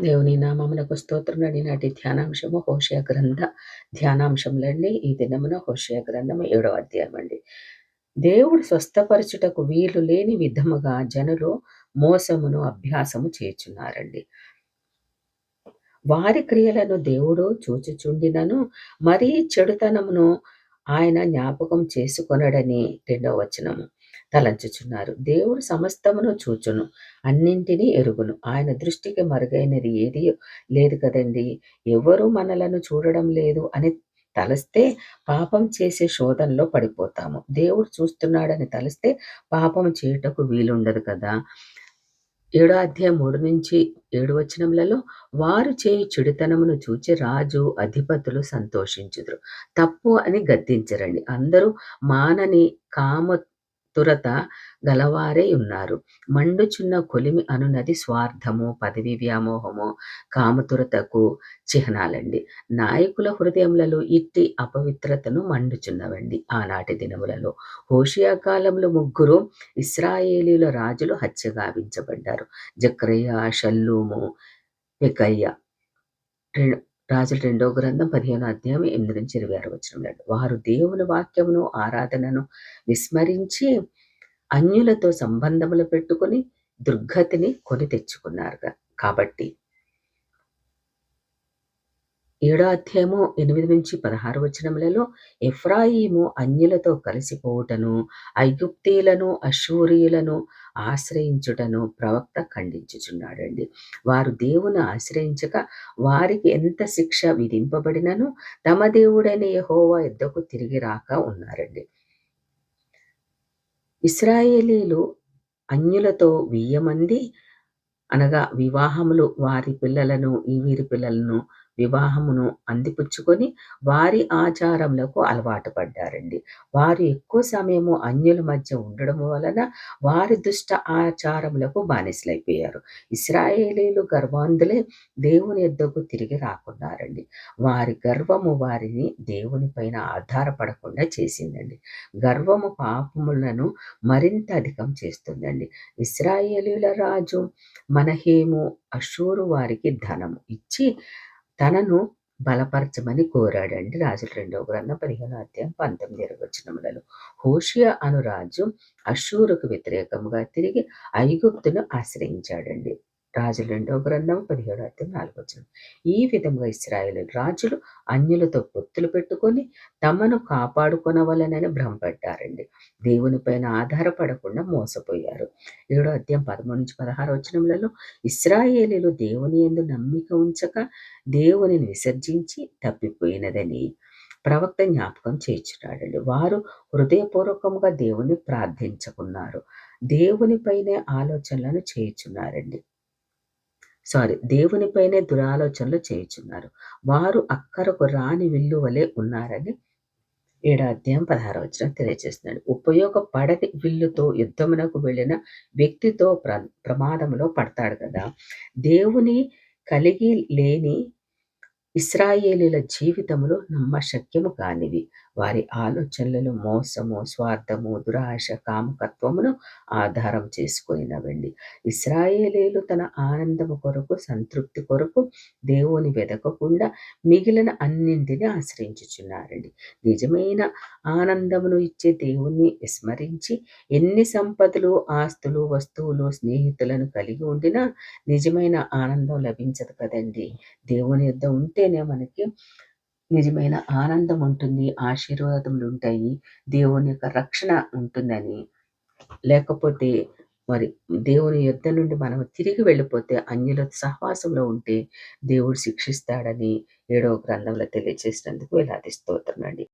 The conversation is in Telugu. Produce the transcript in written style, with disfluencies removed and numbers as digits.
దేవుని నామమునకు స్తోత్రములండి. నాటి ధ్యానాంశము హోషేయ గ్రంథ ధ్యానాంశములండి. ఈ దినమున హోషేయ గ్రంథము 7వ అధ్యాయం అండి. దేవుడు స్వస్థపరచుటకు వీలు లేని విధముగా జనులు మోసమును అభ్యాసము చేయుచున్నారండి. వారి క్రియలను దేవుడు చూచుచుండినను మరీ చెడుతనమును ఆయన జ్ఞాపకం చేసుకొనడని 2వ వచనము తలంచుచున్నారు. దేవుడు సమస్తమును చూచును, అన్నింటినీ ఎరుగును. ఆయన దృష్టికి మరుగైనది ఏది లేదు కదండి. ఎవరు మనలను చూడడం లేదు అని తలస్తే పాపం చేసే శోధనలో పడిపోతాము. దేవుడు చూస్తున్నాడని తలస్తే పాపం చేయుటకు వీలుండదు కదా. 7వ అధ్యాయం 3-7 వచనములలో వారు చేయు చెడుతనమును చూచి రాజు అధిపతులు సంతోషించుదురు. తప్పు అని గద్దించరండి. అందరూ మానని కామతురత గలవారై ఉన్నారు. మండుచున్న కొలిమి అనునది స్వార్థము, పదవి వ్యామోహము, కామతురతకు చిహ్నాలండి. నాయకుల హృదయములలో ఇట్టి అపవిత్రతను మండుచున్నవండి. ఆనాటి దినములలో హోషేయ కాలంలో 3 ఇశ్రాయేలీయుల రాజులు హత్యగావించబడ్డారు. జకర్యా, షల్లూము, పెకయ్య. రాజుల 2వ గ్రంథం 15వ అధ్యాయం 8-26 వచనములండి. వారు దేవుని వాక్యమును ఆరాధనను విస్మరించి అన్యులతో సంబంధములు పెట్టుకొని దుర్గతిని కొని తెచ్చుకున్నారు. కాబట్టి 7వ అధ్యాయము 8-16 వచనములలో ఎఫ్రాయిము అన్యులతో కలిసిపోవుటను, ఐగుప్తీయులను, అష్షూరీయులను ఆశ్రయించుటను ప్రవక్త ఖండించుచున్నాడండి. వారు దేవుని ఆశ్రయించక వారికి ఎంత శిక్ష విధింపబడినను తమ దేవుడైన యెహోవా యొద్దకు తిరిగి రాక ఉన్నారండి. ఇశ్రాయేలీయులు అన్యులతో 1000 మంది అనగా వివాహములు వారి పిల్లలను వీరి పిల్లలను వివాహమును అందిపుచ్చుకొని వారి ఆచారములకు అలవాటు పడ్డారండి. వారు ఎక్కువ సమయము అన్యుల మధ్య ఉండడం వలన వారి దుష్ట ఆచారములకు బానిసలైపోయారు. ఇశ్రాయేలీయులు గర్వాంధులై దేవుని యొద్దకు తిరిగి రాకున్నారండి. వారి గర్వము వారిని దేవుని పైన ఆధారపడకుండా చేసిందండి. గర్వము పాపములను మరింత అధికం చేస్తుందండి. ఇశ్రాయేలీయుల రాజు మనహేము అష్షూరు వారికి ధనము ఇచ్చి తనను బలపరచమని కోరాడండి. రాజుల 2వ గ్రంథం 15వ అధ్యాయం 19 వచనములలో హోషేయ అను రాజు అష్షూరుకు వ్యతిరేకముగా తిరిగి ఐగుప్తును ఆశ్రయించాడండి. రాజుల 2వ గ్రంథం 17వ అధ్యాయం 4వ వచనం. ఈ విధంగా ఇశ్రాయేలు రాజులు అన్యులతో పొత్తులు పెట్టుకొని తమను కాపాడుకొనవలెనని భ్రమపడ్డారండి. దేవుని పైన ఆధారపడకుండా మోసపోయారు. 7వ అధ్యాయం 13-16 వచనములలో ఇశ్రాయేలీయులు దేవుని యందు నమ్మిక ఉంచక దేవునిని విసర్జించి తప్పిపోయినదని ప్రవక్త జ్ఞాపకం చేయించున్నాడండి. వారు హృదయపూర్వకంగా దేవుని ప్రార్థించుకున్నారు. దేవునిపైనే ఆలోచనలను చేయుచున్నారండి. దేవునిపైనే దురాలోచనలు చేయుచున్నారు. వారు అక్కరకు రాని విల్లు వలె ఉన్నారని 7వ అధ్యాయం 16వ వచనం తెలియజేస్తున్నాడు. ఉపయోగపడని విల్లుతో యుద్ధమునకు వెళ్ళిన వ్యక్తితో ప్రమాదంలో పడతాడు కదా. దేవుని కలిగి లేని ఇశ్రాయేలీయుల జీవితములు నమ్మశక్యము కానివి. వారి ఆలోచనలలో మోసము, స్వార్థము, దురాశ, కామకత్వమును ఆధారం చేసుకొనినవండి. ఇశ్రాయేలీయులు తన ఆనందము కొరకు, సంతృప్తి కొరకు దేవుని వెదకకుండా మిగిలిన అన్నింటినీ ఆశ్రయించుచున్నారండి. నిజమైన ఆనందమును ఇచ్చే దేవుణ్ణి విస్మరించి ఎన్ని సంపదలు, ఆస్తులు, వస్తువులు, స్నేహితులను కలిగి ఉండినా నిజమైన ఆనందం లభించదు కదండి. దేవుని యొద్ద ఉంటేనే మనకి నిజమైన ఆనందం ఉంటుంది, ఆశీర్వాదములు ఉంటాయి, దేవుని యొక్క రక్షణ ఉంటుందని. లేకపోతే మరి దేవుని యొద్ద నుండి మనం తిరిగి వెళ్ళిపోతే అన్యుల సహవాసంలో ఉంటే దేవుడు శిక్షిస్తాడని 7వ గ్రంథంలో తెలియజేసినందుకు వేలాది స్తోత్రమండి.